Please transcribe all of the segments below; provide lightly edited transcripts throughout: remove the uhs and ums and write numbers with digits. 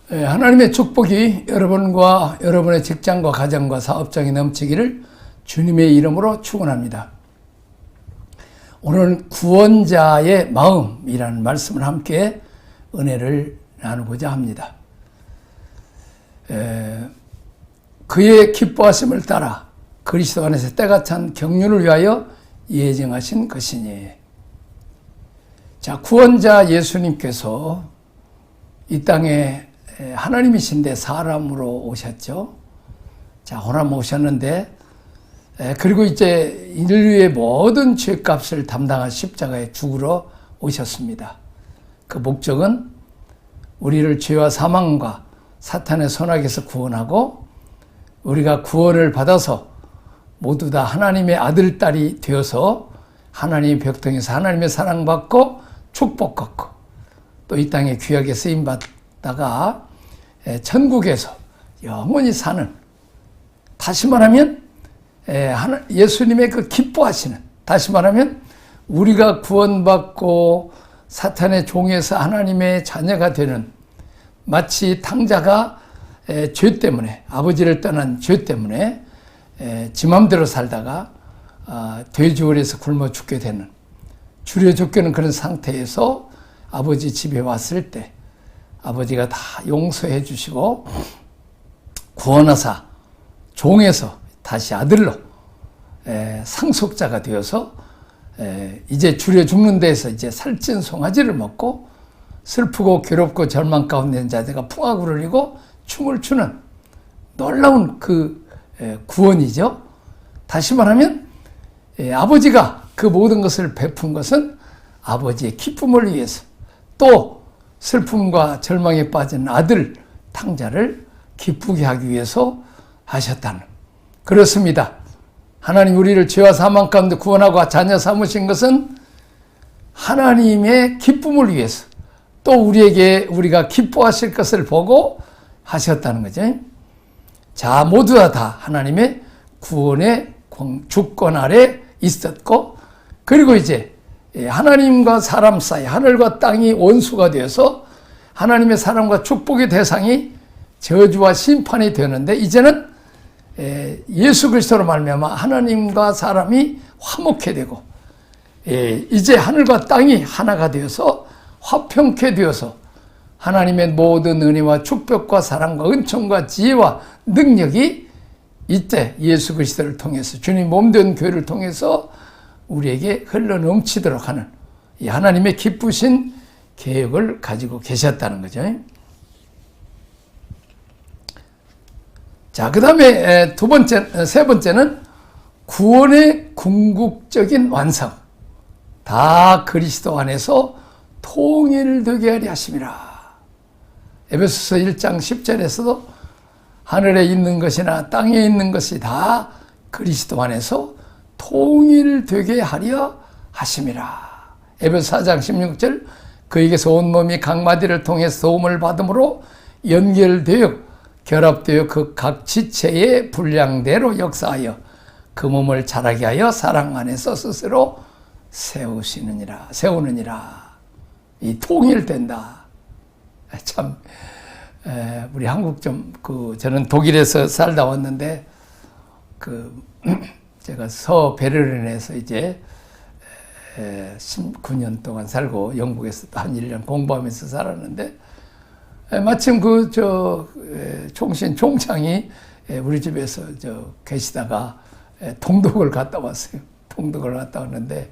하나님의 축복이 여러분과 여러분의 직장과 가정과 사업장에 넘치기를 주님의 이름으로 축원합니다. 오늘은 구원자의 마음이라는 말씀을 함께 은혜를 나누고자 합니다. 그의 기뻐하심을 따라 그리스도 안에서 때가 찬 경륜을 위하여 예정하신 것이니. 자, 구원자 예수님께서 이 땅에 하나님이신데 사람으로 오셨죠. 자, 호남 오셨는데, 그리고 이제 인류의 모든 죄값을 담당한 십자가에 죽으러 오셨습니다. 그 목적은 우리를 죄와 사망과 사탄의 손아귀에서 구원하고 우리가 구원을 받아서 모두 다 하나님의 아들, 딸이 되어서 하나님의 벽통에서 하나님의 사랑받고 축복받고 또 이 땅에 귀하게 쓰임받다가 천국에서 영원히 사는, 다시 말하면 예수님의 그 기뻐하시는, 다시 말하면 우리가 구원받고 사탄의 종에서 하나님의 자녀가 되는, 마치 탕자가 죄 때문에, 아버지를 떠난 죄 때문에 지 맘대로 살다가 돼지월에서 굶어 죽게 되는, 줄여 죽게는 그런 상태에서 아버지 집에 왔을 때 아버지가 다 용서해 주시고 구원하사 종에서 다시 아들로 상속자가 되어서 이제 줄여 죽는 데에서 이제 살찐 송아지를 먹고 슬프고 괴롭고 절망 가운데 있는 자들과 풍악을 흘리고 춤을 추는 놀라운 그 구원이죠. 다시 말하면 아버지가 그 모든 것을 베푼 것은 아버지의 기쁨을 위해서, 또 슬픔과 절망에 빠진 아들 탕자를 기쁘게 하기 위해서 하셨다는. 그렇습니다. 하나님 우리를 죄와 사망 가운데 구원하고 자녀 삼으신 것은 하나님의 기쁨을 위해서, 또 우리가 기뻐하실 것을 보고 하셨다는 거죠. 자, 모두 다 하나님의 구원의 주권 아래 있었고, 그리고 이제 하나님과 사람 사이, 하늘과 땅이 원수가 되어서 하나님의 사랑과 축복의 대상이 저주와 심판이 되는데, 이제는 예수 그리스도로 말미암아 하나님과 사람이 화목해 되고, 이제 하늘과 땅이 하나가 되어서 화평케 되어서 하나님의 모든 은혜와 축복과 사랑과 은총과 지혜와 능력이 이때 예수 그리스도를 통해서, 주님 몸된 교회를 통해서 우리에게 흘러 넘치도록 하는 이 하나님의 기쁘신 계획을 가지고 계셨다는 거죠. 자, 그 다음에 세 번째는 구원의 궁극적인 완성. 다 그리스도 안에서 통일되게 하리 하심이라. 에베소서 1장 10절에서도 하늘에 있는 것이나 땅에 있는 것이 다 그리스도 안에서 통일되게 하려 하심이라. 에베소 4장 16절, 그에게서 온몸이 각 마디를 통해서 도움을 받음으로 연결되어 결합되어 그 각 지체의 분량대로 역사하여 그 몸을 자라게 하여 사랑 안에서 스스로 세우느니라. 이 통일된다. 참, 우리 한국 저는 독일에서 살다 왔는데, 제가 서베를린에서 이제 19년 동안 살고 영국에서 한 1년 공부하면서 살았는데, 마침 총장이 우리 집에서 계시다가 동독을 갔다 왔어요. 동독을 갔다 왔는데,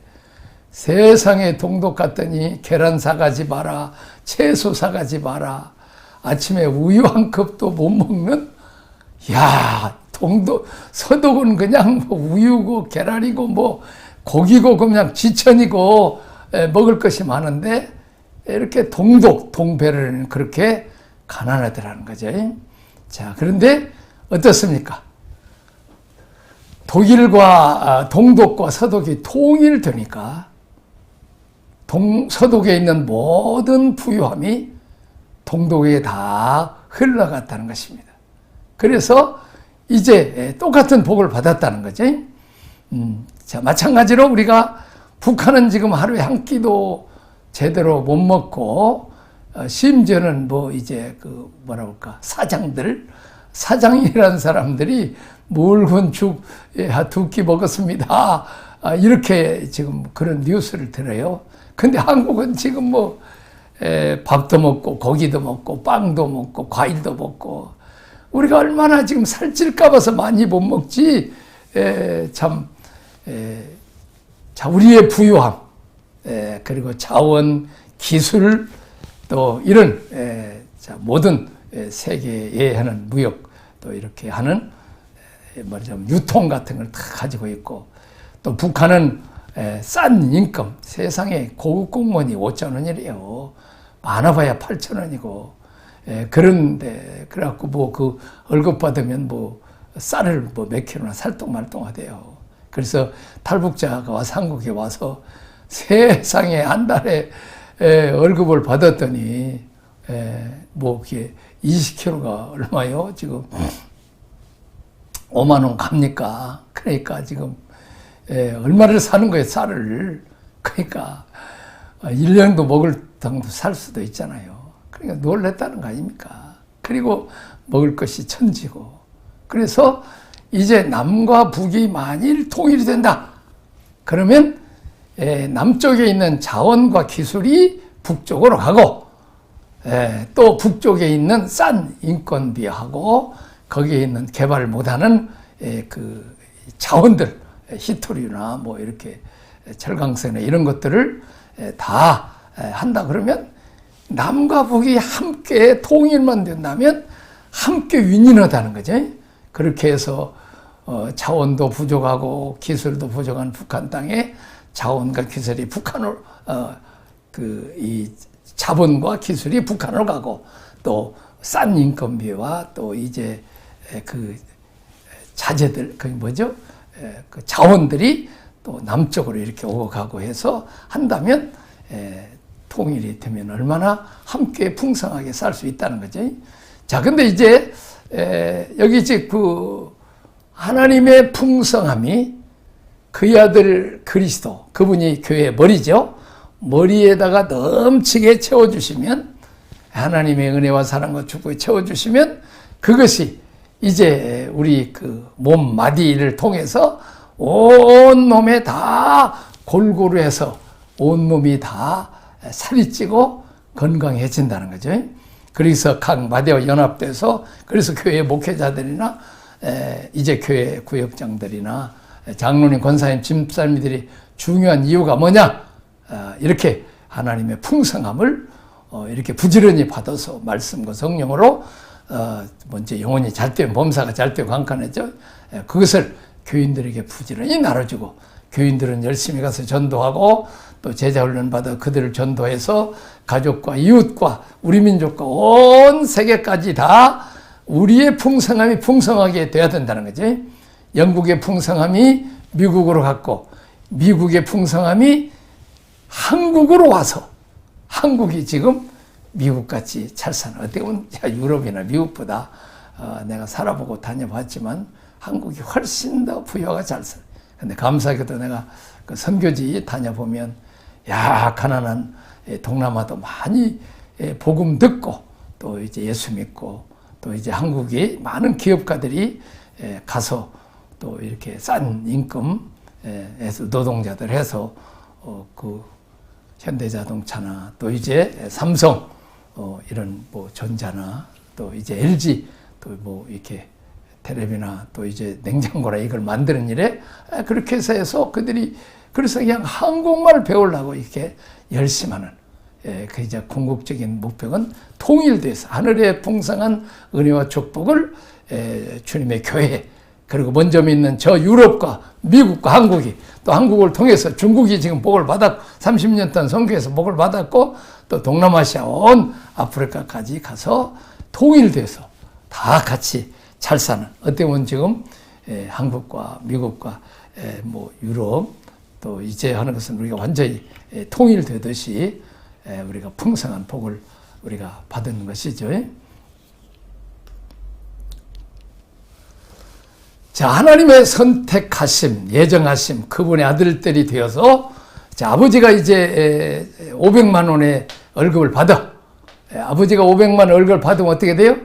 세상에 동독 갔더니 계란 사가지 마라, 채소 사가지 마라, 아침에 우유 한 컵도 못 먹는, 서독은 그냥 우유고 계란이고 고기고 그냥 지천이고 먹을 것이 많은데, 이렇게 동베를린은 그렇게 가난하더라는 거죠. 자, 그런데 어떻습니까? 독일과 동독과 서독이 통일되니까 서독에 있는 모든 부유함이 동독에 다 흘러갔다는 것입니다. 그래서 이제 똑같은 복을 받았다는 거죠. 자, 마찬가지로 우리가 북한은 지금 하루에 한 끼도 제대로 못 먹고 심지어는 뭐 이제 그 뭐라 볼까 사장이라는 사람들이 물건축 두 끼 먹었습니다. 이렇게 지금 그런 뉴스를 들어요. 근데 한국은 지금 뭐 밥도 먹고 고기도 먹고 빵도 먹고 과일도 먹고 우리가 얼마나 지금 살찔까 봐서 많이 못 먹지. 참 우리의 부유함 그리고 자원 기술 또 이런 모든 세계에 하는 무역 또 이렇게 하는 말하자면 유통 같은 걸 다 가지고 있고 또 북한은 싼 임금 세상에 고급 공무원이 5,000원이래요. 많아봐야 8,000원이고 그런데 그래갖고 뭐 그 월급 받으면 뭐 쌀을 뭐 몇 킬로나 살똥말똥하대요. 그래서 탈북자가 와서 한국에 와서 세상에 한 달에 월급을 받았더니 뭐 그게 20kg가 얼마요? 지금 5만 원 갑니까? 그러니까 지금 얼마를 사는 거예요, 쌀을. 그러니까 1년도 먹을 정도 살 수도 있잖아요. 그러니까 놀랬다는 거 아닙니까? 그리고 먹을 것이 천지고. 그래서 이제 남과 북이 만일 통일이 된다. 그러면 남쪽에 있는 자원과 기술이 북쪽으로 가고 또 북쪽에 있는 싼 인건비하고 거기에 있는 개발 못하는 그 자원들 히토류나 뭐 이렇게 철강선이나 이런 것들을 다 한다 그러면 남과 북이 함께 통일만 된다면 함께 윈윈하다는 거죠. 그렇게 해서 자원도 부족하고 기술도 부족한 북한 땅에 자원과 기술이 북한으로 이 자본과 기술이 북한으로 가고 또 싼 인건비와 또 이제 그 자재들 그 뭐죠? 그 자원들이 또 남쪽으로 이렇게 오고 가고 해서 한다면 통일이 되면 얼마나 함께 풍성하게 살 수 있다는 거죠. 자, 근데 이제 여기 이제 그 하나님의 풍성함이 그의 아들 그리스도 그분이 교회의 머리죠. 머리에다가 넘치게 채워주시면 하나님의 은혜와 사랑과 축복에 채워주시면 그것이 이제 우리 그 몸 마디를 통해서 온 몸에 다 골고루 해서 온 몸이 다 살이 찌고 건강해진다는 거죠. 그래서 각 마디와 연합돼서 그래서 교회 목회자들이나 이제 교회 구역장들이나 장로님, 권사님, 집사님들이 중요한 이유가 뭐냐? 이렇게 하나님의 풍성함을 이렇게 부지런히 받아서 말씀과 성령으로 먼저 영혼이 잘 되면 범사가 잘 되고 강건해져 그것을 교인들에게 부지런히 나눠주고 교인들은 열심히 가서 전도하고 또 제자 훈련 받아 그들을 전도해서 가족과 이웃과 우리 민족과 온 세계까지 다 우리의 풍성함이 풍성하게 돼야 된다는 거지. 영국의 풍성함이 미국으로 갔고 미국의 풍성함이 한국으로 와서 한국이 지금 미국같이 잘 사는 어떻게 보면 유럽이나 미국보다 내가 살아보고 다녀봤지만 한국이 훨씬 더 부여가 잘 살아요. 근데 감사하게도 내가 그 선교지 다녀보면 가난한 동남아도 많이 복음 듣고 또 이제 예수 믿고 또 이제 한국이 많은 기업가들이 가서 또 이렇게 싼 임금에서 노동자들 해서 그 현대자동차나 또 이제 삼성 이런 뭐 전자나 또 이제 LG 또 뭐 이렇게 텔레비나 또 이제 냉장고나 이걸 만드는 일에 그렇게 해서 그들이 그래서 그냥 한국말을 배우려고 이렇게 열심히 하는 그 이제 궁극적인 목표는 통일돼서 하늘의 풍성한 은혜와 축복을 주님의 교회 그리고 먼저 믿는 저 유럽과 미국과 한국이 또 한국을 통해서 중국이 지금 복을 받았고 30년 동안 선교해서 복을 받았고 또 동남아시아 온 아프리카까지 가서 통일돼서 다 같이 잘 사는 어떻게 보면 지금 한국과 미국과 뭐 유럽 또 이제 하는 것은 우리가 완전히 통일되듯이 우리가 풍성한 복을 우리가 받은 것이죠. 자, 하나님의 선택하심, 예정하심, 그분의 아들들이 되어서 자, 아버지가 이제 500만 원의 월급을 받아 아버지가 500만 얼굴 받으면 어떻게 돼요?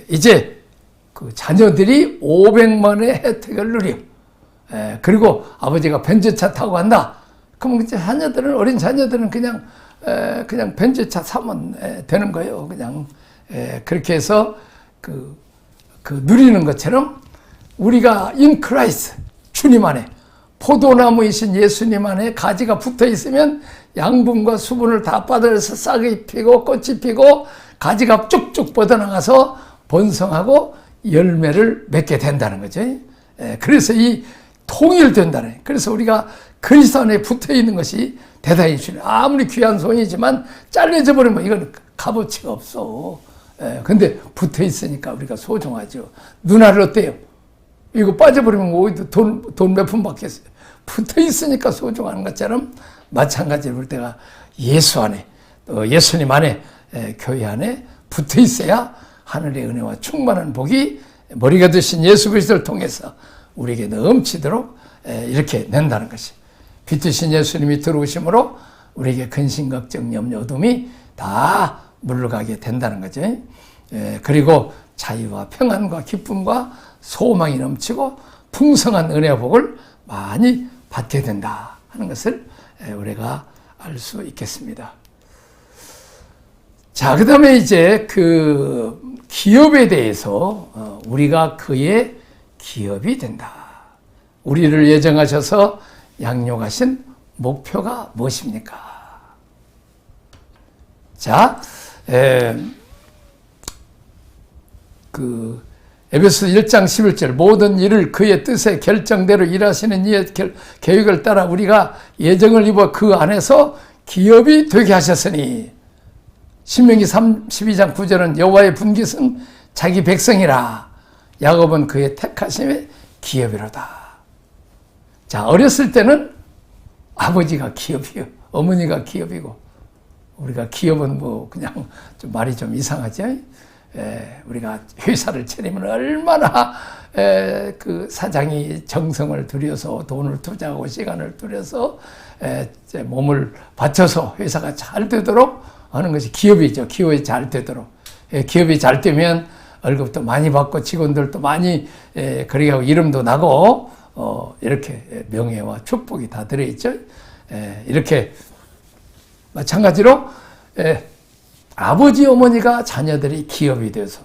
이제 그 자녀들이 500만의 혜택을 누려. 그리고 아버지가 벤츠차 타고 간다. 그럼 이제 자녀들은, 어린 자녀들은 그냥 벤츠차 사면 되는 거예요. 그냥. 그렇게 해서 그 누리는 것처럼 우리가 in Christ, 주님 안에, 포도나무이신 예수님 안에 가지가 붙어 있으면 양분과 수분을 다 받아서 싹이 피고 꽃이 피고 가지가 쭉쭉 뻗어나가서 번성하고 열매를 맺게 된다는 거죠. 그래서 이 통일된다는, 그래서 우리가 그리스도 안에 붙어 있는 것이 대단히 중요해요. 아무리 귀한 손이지만 잘려져 버리면 이건 값어치가 없어. 근데 붙어 있으니까 우리가 소중하죠. 누나를 어때요? 이거 빠져버리면 어디도 돈 몇 푼 받겠어요. 붙어 있으니까 소중한 것처럼 마찬가지로 우리가 예수 안에, 예수님 안에, 교회 안에 붙어 있어야 하늘의 은혜와 충만한 복이 머리가 되신 예수 그리스도를 통해서 우리에게 넘치도록 이렇게 낸다는 것이, 빛이신 예수님이 들어오심으로 우리에게 근심, 걱정, 염려, 어둠이 다 물러가게 된다는 거죠. 그리고 자유와 평안과 기쁨과 소망이 넘치고 풍성한 은혜와 복을 많이 받게 된다 하는 것을 우리가 알 수 있겠습니다. 자, 그 다음에 이제 그 기업에 대해서 우리가 그의 기업이 된다. 우리를 예정하셔서 양육하신 목표가 무엇입니까? 자, 에베소 1장 11절, 모든 일을 그의 뜻의 결정대로 일하시는 이의 계획을 따라 우리가 예정을 입어 그 안에서 기업이 되게 하셨으니, 신명기 32장 9절은 여호와의 분깃은 자기 백성이라, 야곱은 그의 택하심의 기업이로다. 자, 어렸을 때는 아버지가 기업이요, 어머니가 기업이고, 우리가 기업은 뭐 그냥 좀 말이 좀 이상하죠. 우리가 회사를 차리면 얼마나 그 사장이 정성을 들여서 돈을 투자하고 시간을 들여서 몸을 바쳐서 회사가 잘 되도록 하는 것이 기업이죠. 기업이 잘 되도록. 기업이 잘 되면 월급도 많이 받고 직원들도 많이 그렇게 하고 이름도 나고 이렇게 명예와 축복이 다 들어있죠. 이렇게 마찬가지로 아버지 어머니가 자녀들이 기업이 돼서,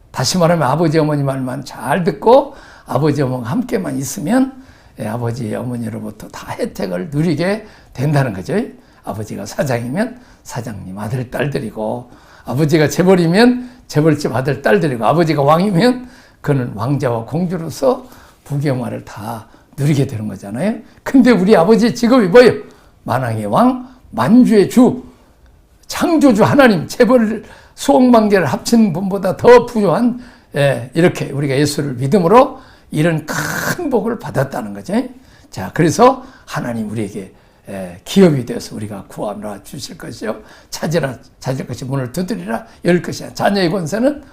다시 말하면 아버지 어머니 말만 잘 듣고 아버지 어머니가 함께만 있으면 아버지 어머니로부터 다 혜택을 누리게 된다는 거죠. 아버지가 사장이면 사장님 아들 딸들이고, 아버지가 재벌이면 재벌집 아들 딸들이고, 아버지가 왕이면 그는 왕자와 공주로서 부귀영화를 다 누리게 되는 거잖아요. 근데 우리 아버지 직업이 뭐예요? 만왕의 왕, 만주의 주, 창조주 하나님, 재벌 수억만개를 합친 분보다 더 부유한, 이렇게 우리가 예수를 믿음으로 이런 큰 복을 받았다는 거죠. 자, 그래서 하나님 우리에게 기업이 되어서 우리가 구하라 주실 것이요, 찾으라 찾을 것이, 문을 두드리라 열 것이야. 자녀의 권세는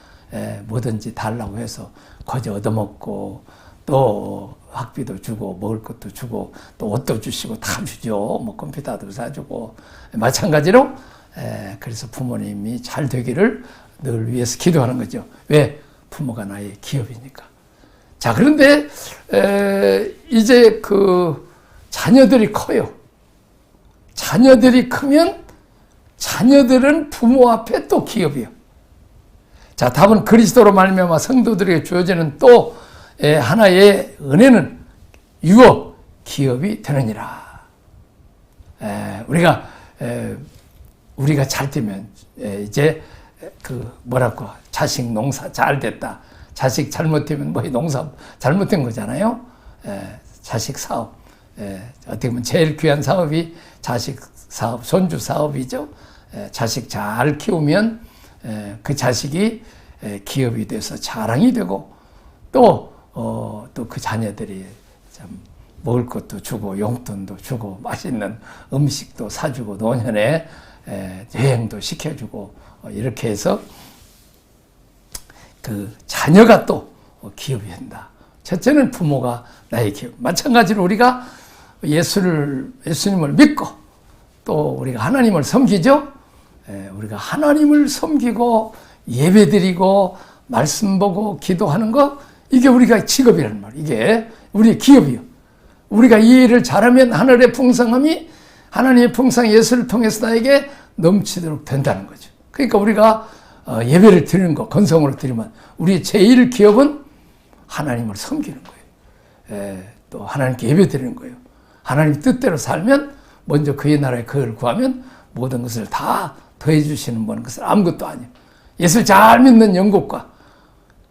뭐든지 달라고 해서 거저 얻어먹고, 또 학비도 주고 먹을 것도 주고 또 옷도 주시고 다 주죠. 뭐 컴퓨터도 사주고. 마찬가지로 그래서 부모님이 잘 되기를 늘 위해서 기도하는 거죠. 왜? 부모가 나의 기업이니까. 자, 그런데 이제 그 자녀들이 커요. 자녀들이 크면 자녀들은 부모 앞에 또 기업이요. 자, 답은 그리스도로 말미암아 성도들에게 주어지는 또 하나의 은혜는 유업, 기업이 되느니라. 우리가 잘 되면 이제 그 뭐랄까, 자식 농사 잘 됐다. 자식 잘못되면 뭐 농사 잘못된 거잖아요. 자식 사업, 어떻게 보면 제일 귀한 사업이 자식 사업, 손주 사업이죠. 자식 잘 키우면 그 자식이 기업이 돼서 자랑이 되고, 또 그 자녀들이 참 먹을 것도 주고 용돈도 주고 맛있는 음식도 사주고 노년에 여행도 시켜주고, 이렇게 해서 그 자녀가 또 기업이 된다. 첫째는 부모가 나의 기업. 마찬가지로 우리가 예수님을 믿고 또 우리가 하나님을 섬기죠. 우리가 하나님을 섬기고 예배드리고 말씀 보고 기도하는 거, 이게 우리가 직업이란 말이에요. 이게 우리의 기업이요. 우리가 이 일을 잘하면 하늘의 풍성함이, 하나님의 풍성 예수를 통해서 나에게 넘치도록 된다는 거죠. 그러니까 우리가 예배를 드리는 거, 건성으로 드리면 우리의 제1 기업은 하나님을 섬기는 거예요. 또 하나님께 예배 드리는 거예요. 하나님 뜻대로 살면, 먼저 그의 나라의 그를 구하면 모든 것을 다 더해 주시는 분, 그것은 아무것도 아니에요. 예수를 잘 믿는 영국과,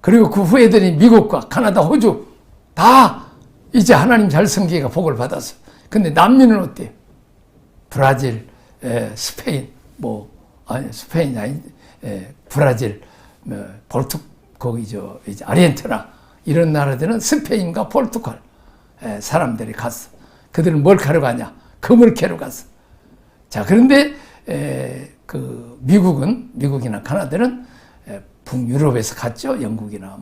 그리고 그 후에들이 미국과 카나다, 호주 다 이제 하나님 잘 섬기기가 복을 받았어요. 근데 남미는 어때요? 브라질, 스페인, 스페인이 아니, 브라질, 거기 이제 아르헨티나, 이런 나라들은 스페인과 포르투갈 사람들이 갔어. 그들은 뭘 캐러 가냐? 금을 캐러 갔어. 자, 그런데 그 미국이나 카나다는 북유럽에서 갔죠. 영국이나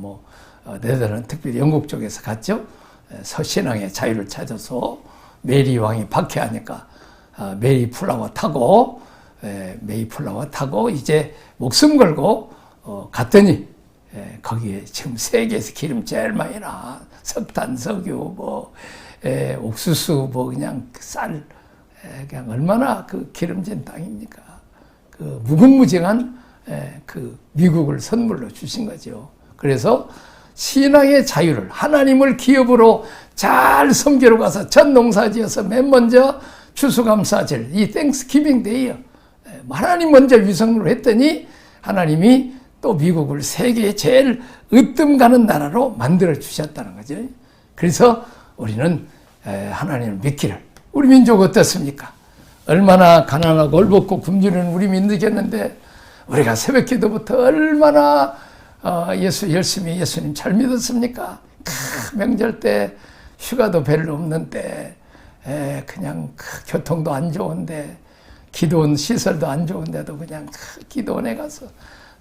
네덜란드, 특별히 영국 쪽에서 갔죠. 서신앙의 자유를 찾아서 메리 왕이 박해하니까 메이플라워 타고 이제 목숨 걸고 갔더니 거기에 지금 세계에서 기름 제일 많이 나. 석탄, 석유, 옥수수, 그냥 쌀, 그냥 얼마나 그 기름진 땅입니까? 그 무궁무진한 그 미국을 선물로 주신 거죠. 그래서 신앙의 자유를, 하나님을 기업으로 잘 섬기러 가서 첫 농사지어서 맨 먼저 추수감사절, 이 땡스기빙 데이요. 하나님 먼저 위성으로 했더니 하나님이 또 미국을 세계에 제일 으뜸 가는 나라로 만들어 주셨다는 거죠. 그래서 우리는 하나님을 믿기를. 우리 민족 어떻습니까? 얼마나 가난하고 얼벗고 굶주리는 우리 민족이었는데, 우리가 새벽 기도부터 얼마나 열심히 예수님 잘 믿었습니까? 명절 때 휴가도 별로 없는데, 그냥 교통도 안 좋은데, 기도원 시설도 안 좋은데도 그냥 기도원에 가서,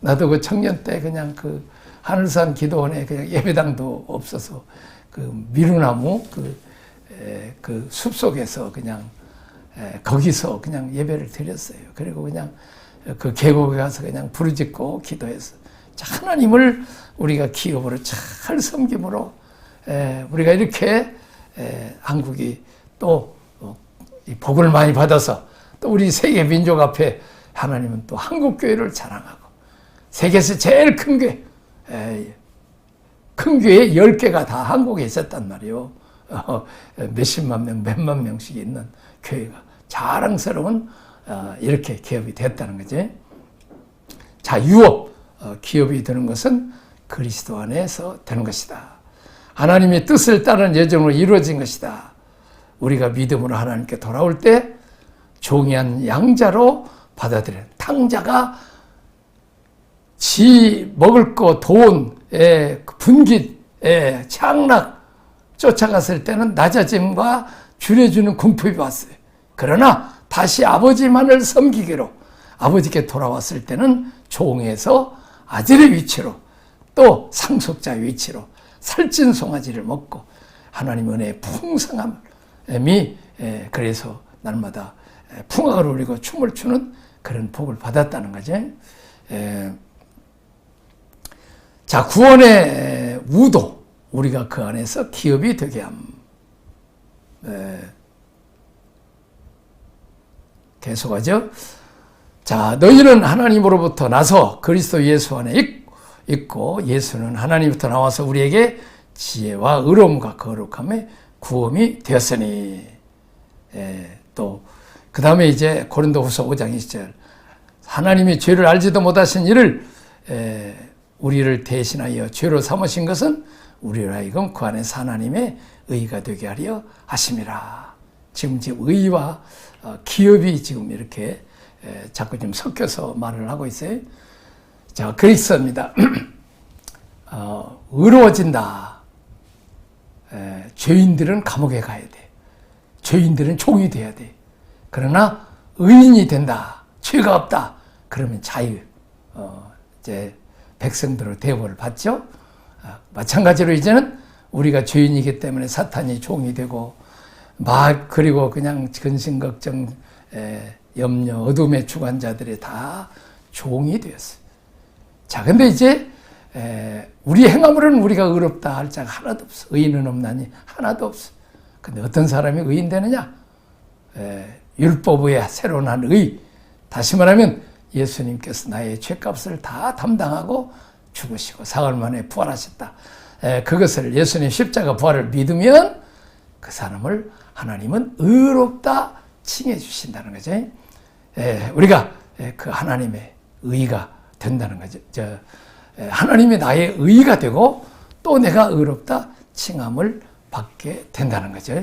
나도 그 청년 때 그냥 그 하늘산 기도원에 그냥 예배당도 없어서 그 미루나무 그 숲속에서 그냥 거기서 그냥 예배를 드렸어요. 그리고 그냥 그 계곡에 가서 그냥 부르짖고 기도해서, 하나님을 우리가 기업으로 잘 섬김으로 우리가 이렇게 한국이 또 복을 많이 받아서, 또 우리 세계 민족 앞에 하나님은 또 한국교회를 자랑하고, 세계에서 제일 큰 교회, 큰 교회 10개가 다 한국에 있었단 말이에요. 몇십만 명, 몇만 명씩 있는 교회가 자랑스러운 이렇게 기업이 됐다는 거지. 자, 유업, 기업이 되는 것은 그리스도 안에서 되는 것이다. 하나님의 뜻을 따르는 예정으로 이루어진 것이다. 우리가 믿음으로 하나님께 돌아올 때 종이한 양자로 받아들이는, 탕자가 지 먹을 거, 돈, 분깃, 창락 쫓아갔을 때는 낮아짐과 줄여주는 궁핍이 왔어요. 그러나 다시 아버지만을 섬기기로 아버지께 돌아왔을 때는 종에서 아들의 위치로, 또 상속자의 위치로 살찐 송아지를 먹고 하나님 은혜의 풍성함이, 그래서 날마다 풍악을 울리고 춤을 추는 그런 복을 받았다는 거죠. 자, 구원의 우도, 우리가 그 안에서 기업이 되게 함. 계속하죠. 자, 너희는 하나님으로부터 나서 그리스도 예수 안에 있고, 예수는 하나님부터 나와서 우리에게 지혜와 의로움과 거룩함의 구원이 되었으니. 또 그 다음에 이제 고린도후서 5장 20절, 하나님이 죄를 알지도 못하신 이를 우리를 대신하여 죄로 삼으신 것은 우리로 하여금 그 안에서 하나님의 의가 되게 하려 하심이라. 지금 의와 기업이 지금 이렇게 자꾸 좀 섞여서 말을 하고 있어요. 자, 그리스도입니다. 의로워진다. 죄인들은 감옥에 가야 돼. 죄인들은 종이 돼야 돼. 그러나 의인이 된다. 죄가 없다. 그러면 자유. 이제 백성들의 대우를 받죠. 마찬가지로 이제는 우리가 죄인이기 때문에 사탄이 종이 되고, 그리고 그냥 근심 걱정 염려, 어둠의 주관자들이 다 종이 되었어요. 자, 근데 이제 우리 행함으로는 우리가 의롭다 할 자가 하나도 없어. 의인은 없나니 하나도 없어. 근데 어떤 사람이 의인 되느냐? 율법 외에 새로 난 의. 다시 말하면 예수님께서 나의 죄값을 다 담당하고 죽으시고 사흘 만에 부활하셨다. 그것을 예수님 십자가 부활을 믿으면 그 사람을 하나님은 의롭다 칭해 주신다는 거죠. 우리가 그 하나님의 의가 된다는 거죠. 하나님이 나의 의가 되고 또 내가 의롭다 칭함을 받게 된다는 거죠.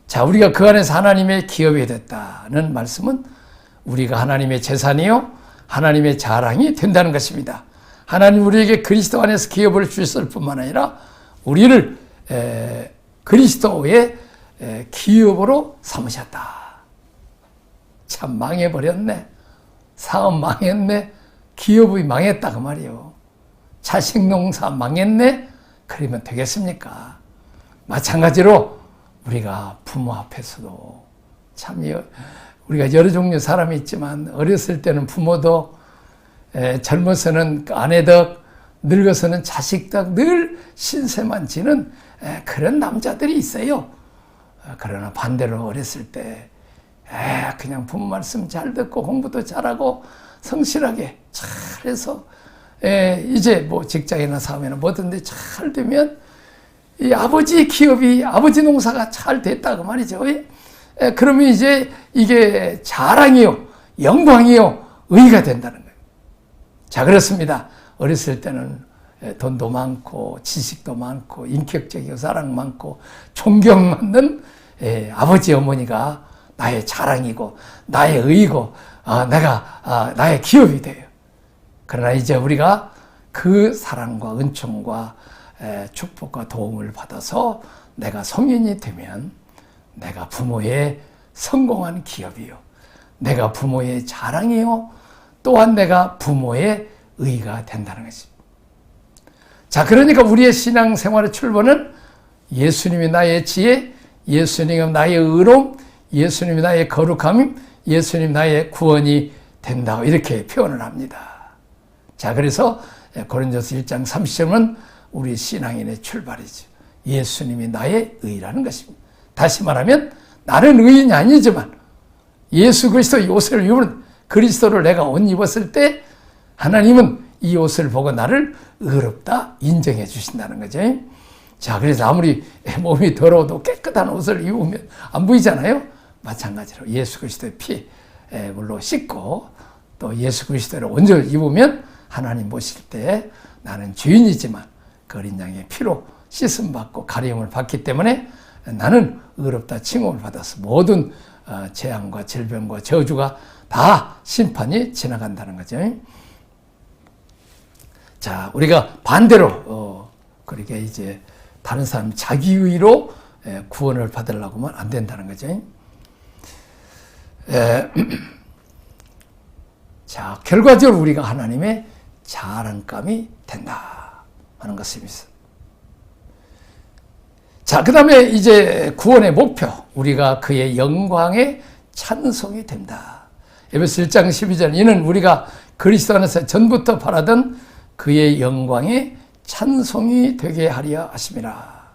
자, 우리가 그 안에서 하나님의 기업이 됐다는 말씀은 우리가 하나님의 재산이요 하나님의 자랑이 된다는 것입니다. 하나님 우리에게 그리스도 안에서 기업을 주셨을 뿐만 아니라 우리를 그리스도의 기업으로 삼으셨다. 참 망해버렸네. 사업 망했네. 기업이 망했다 그 말이요. 자식 농사 망했네. 그러면 되겠습니까? 마찬가지로 우리가 부모 앞에서도 참 우리가 여러 종류 사람이 있지만 어렸을 때는 부모도 젊어서는 아내 덕, 늙어서는 자식 덕 늘 신세만 지는 그런 남자들이 있어요. 그러나 반대로 어렸을 때 그냥 부모 말씀 잘 듣고 공부도 잘하고 성실하게 잘해서 이제 뭐 직장이나 사업이나 뭐든지 잘 되면 이 아버지 기업이 아버지 농사가 잘 됐다 그 말이죠. 그러면 이제 이게 자랑이요 영광이요 의가 된다는 거예요. 자, 그렇습니다. 어렸을 때는 돈도 많고 지식도 많고 인격적이고 사랑 많고 존경받는 아버지 어머니가 나의 자랑이고 나의 의이고 내가 나의 기업이 돼요. 그러나 이제 우리가 그 사랑과 은총과 축복과 도움을 받아서 내가 성인이 되면 내가 부모의 성공한 기업이요 내가 부모의 자랑이요 또한 내가 부모의 의가 된다는 것입니다. 자, 그러니까 우리의 신앙생활의 출발은 예수님이 나의 지혜, 예수님이 나의 의로움, 예수님이 나의 거룩함, 예수님이 나의 구원이 된다 이렇게 표현을 합니다. 자, 그래서 고린도서 1장 30절은 우리 신앙인의 출발이죠. 예수님이 나의 의라는 것입니다. 다시 말하면 나는 의인이 아니지만 예수 그리스도의 옷을 입은 그리스도를 내가 옷 입었을 때 하나님은 이 옷을 보고 나를 의롭다 인정해 주신다는 거죠. 자, 그래서 아무리 몸이 더러워도 깨끗한 옷을 입으면 안 보이잖아요. 마찬가지로 예수 그리스도의 피물로 씻고 또 예수 그리스도를 온전히 입으면 하나님 보실 때 나는 죄인이지만 그 어린 양의 피로 씻음 받고 가리움을 받기 때문에 나는 의롭다 칭함을 받아서 모든 재앙과 질병과 저주가 다 심판이 지나간다는 거죠. 자, 우리가 반대로 그렇게 이제 다른 사람 자기의로 구원을 받으려고 하면 안 된다는 거죠. 자, 결과적으로 우리가 하나님의 자랑감이 된다 하는 것입니다. 자, 그 다음에 이제 구원의 목표, 우리가 그의 영광의 찬송이 된다. 에베소 1장 12절, 이는 우리가 그리스도 안에서 전부터 바라던 그의 영광의 찬송이 되게 하려 하심이라.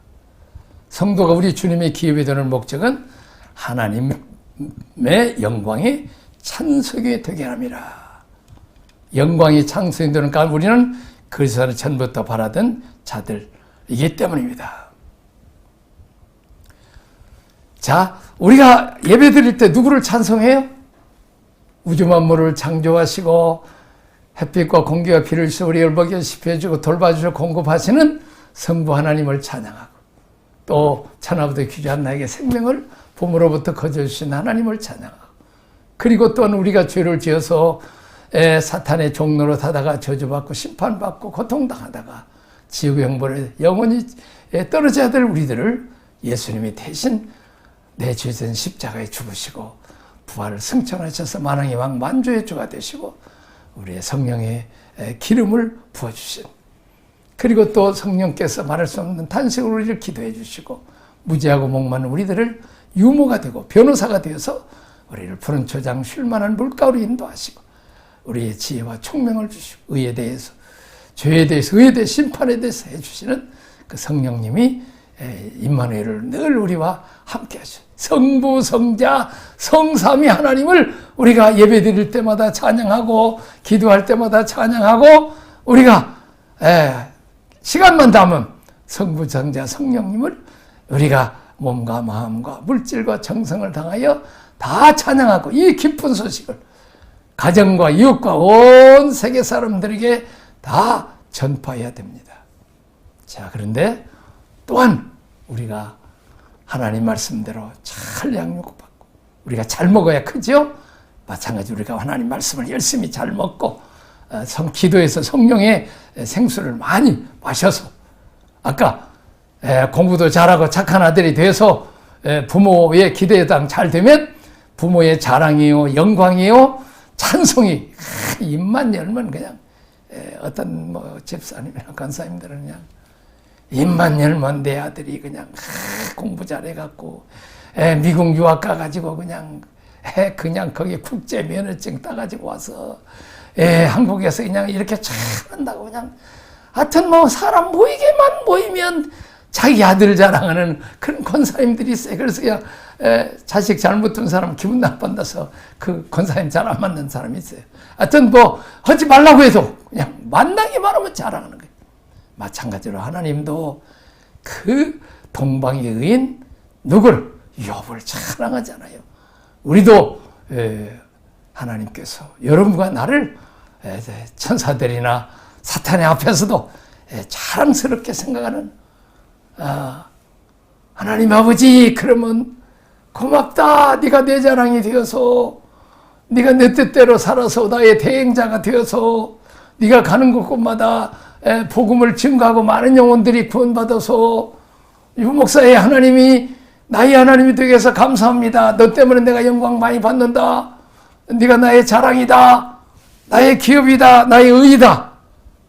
성도가 우리 주님의 기업이 되는 목적은 하나님의 영광의 찬송이 되게 함이라. 영광이 찬송이 되는 가운데 우리는 그리스도 안에서 전부터 바라던 자들이기 때문입니다. 자, 우리가 예배 드릴 때 누구를 찬송해요? 우주 만물을 창조하시고 햇빛과 공기와 비를 주시고 우리를 먹여 주고 돌봐주시고 공급하시는 성부 하나님을 찬양하고 또 천하보다 귀한 나에게 생명을 봄으로부터 거저주신 하나님을 찬양하고 그리고 또한 우리가 죄를 지어서 사탄의 종로로 타다가 저주받고 심판받고 고통당하다가 지옥의 형벌에 영원히 떨어져야 될 우리들을 예수님이 대신 내 죄진 십자가에 죽으시고 부활을 승천하셔서 만왕의 왕 만주의 주가 되시고 우리의 성령의 기름을 부어주신 그리고 또 성령께서 말할 수 없는 탄식으로 우리를 기도해 주시고 무지하고 목마른 우리들을 유모가 되고 변호사가 되어서 우리를 푸른 초장 쉴만한 물가로 인도하시고 우리의 지혜와 총명을 주시고 의에 대해서 죄에 대해서 의에 대해 심판에 대해서 해주시는 그 성령님이 임마누엘을 늘 우리와 함께 하시고 성부 성자 성삼위 하나님을 우리가 예배드릴 때마다 찬양하고 기도할 때마다 찬양하고 우리가 시간만 담은 성부 성자 성령님을 우리가 몸과 마음과 물질과 정성을 당하여 다 찬양하고 이 기쁜 소식을 가정과 이웃과 온 세계 사람들에게 다 전파해야 됩니다. 자, 그런데 또한 우리가 하나님 말씀대로 잘 양육받고 우리가 잘 먹어야 크죠? 마찬가지로 우리가 하나님 말씀을 열심히 잘 먹고 기도해서 성령의 생수를 많이 마셔서 아까 공부도 잘하고 착한 아들이 돼서 부모의 기대당 잘 되면 부모의 자랑이요 영광이요 찬송이 입만 열면 그냥 어떤 집사님이나 간사님들은 그냥 입만 열면 내 아들이 그냥 공부 잘해갖고 미국 유학 가가지고 그냥 거기 국제 면허증 따가지고 와서 한국에서 그냥 이렇게 잘한다고 그냥 하여튼 사람 모이게만 모이면 자기 아들 자랑하는 그런 권사님들이 있어요. 그래서 그냥 자식 잘못 둔 사람 기분 나빠서 그 권사님 잘 안 맞는 사람이 있어요. 하여튼 하지 말라고 해도 그냥 만나기만 하면 자랑하는 거예요. 마찬가지로 하나님도 그 동방의 의인 누구를 욥을 자랑하잖아요. 우리도 하나님께서 여러분과 나를 천사들이나 사탄의 앞에서도 자랑스럽게 생각하는 하나님 아버지 그러면 고맙다. 네가 내 자랑이 되어서 네가 내 뜻대로 살아서 나의 대행자가 되어서 네가 가는 곳곳마다 복음을 증거하고 많은 영혼들이 구원받아서 유목사의 하나님이 나의 하나님이 되게 해서 감사합니다. 너 때문에 내가 영광 많이 받는다. 네가 나의 자랑이다. 나의 기업이다. 나의 의이다.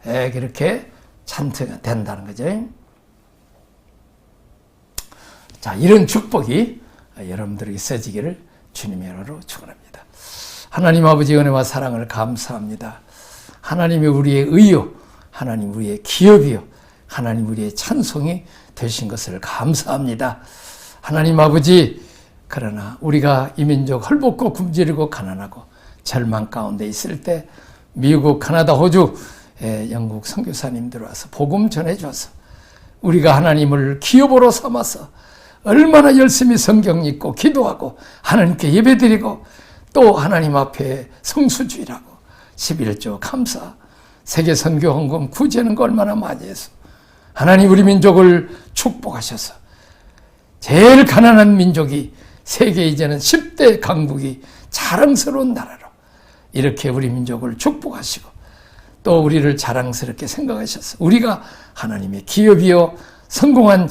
그렇게 찬트가 된다는 거죠. 자, 이런 축복이 여러분들에게 있어지기를 주님의 이름으로 축원합니다. 하나님 아버지 은혜와 사랑을 감사합니다. 하나님이 우리의 의요, 하나님 우리의 기업이요, 하나님 우리의 찬송이 되신 것을 감사합니다. 하나님 아버지, 그러나 우리가 이 민족 헐벗고 굶주리고 가난하고 절망 가운데 있을 때 미국, 카나다, 호주, 영국 선교사님들 와서 복음 전해줘서 우리가 하나님을 기업으로 삼아서 얼마나 열심히 성경 읽고 기도하고 하나님께 예배드리고 또 하나님 앞에 성수주의라고 11조 감사 세계 선교 헌금 구제하는 거 얼마나 많이 해서 하나님 우리 민족을 축복하셔서 제일 가난한 민족이 세계 이제는 10대 강국이 자랑스러운 나라로 이렇게 우리 민족을 축복하시고 또 우리를 자랑스럽게 생각하셔서 우리가 하나님의 기업이요 성공한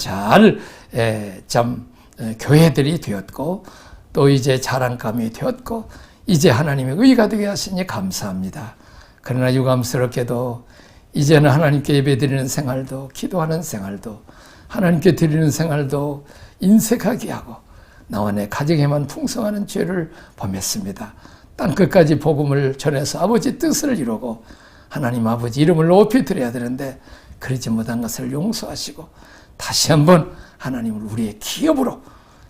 교회들이 되었고 또 이제 자랑감이 되었고 이제 하나님의 의가 되게 하시니 감사합니다. 그러나 유감스럽게도 이제는 하나님께 예배드리는 생활도 기도하는 생활도 하나님께 드리는 생활도 인색하게 하고 나와 내 가정에만 풍성하는 죄를 범했습니다. 땅끝까지 복음을 전해서 아버지 뜻을 이루고 하나님 아버지 이름을 높이 드려야 되는데 그러지 못한 것을 용서하시고 다시 한번 하나님을 우리의 기업으로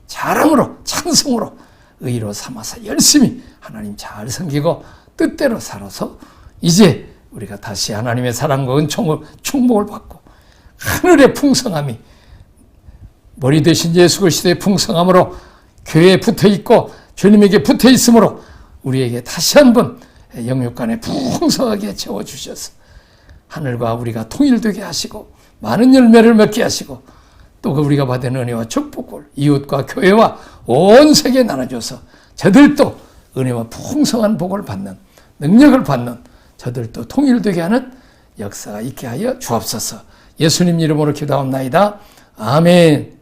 자랑으로 찬송으로 의로 삼아서 열심히 하나님 잘 섬기고 뜻대로 살아서 이제 우리가 다시 하나님의 사랑과 은총을 축복을 받고 하늘의 풍성함이 머리 대신 예수 그리스도의 풍성함으로 교회에 붙어있고 주님에게 붙어있으므로 우리에게 다시 한번 영육간에 풍성하게 채워주셔서 하늘과 우리가 통일되게 하시고 많은 열매를 맺게 하시고 또 우리가 받은 은혜와 축복을 이웃과 교회와 온 세계에 나눠줘서 저들도 은혜와 풍성한 복을 받는 능력을 받는 저들도 통일되게 하는 역사가 있게 하여 주옵소서. 예수님 이름으로 기도합나이다. 아멘.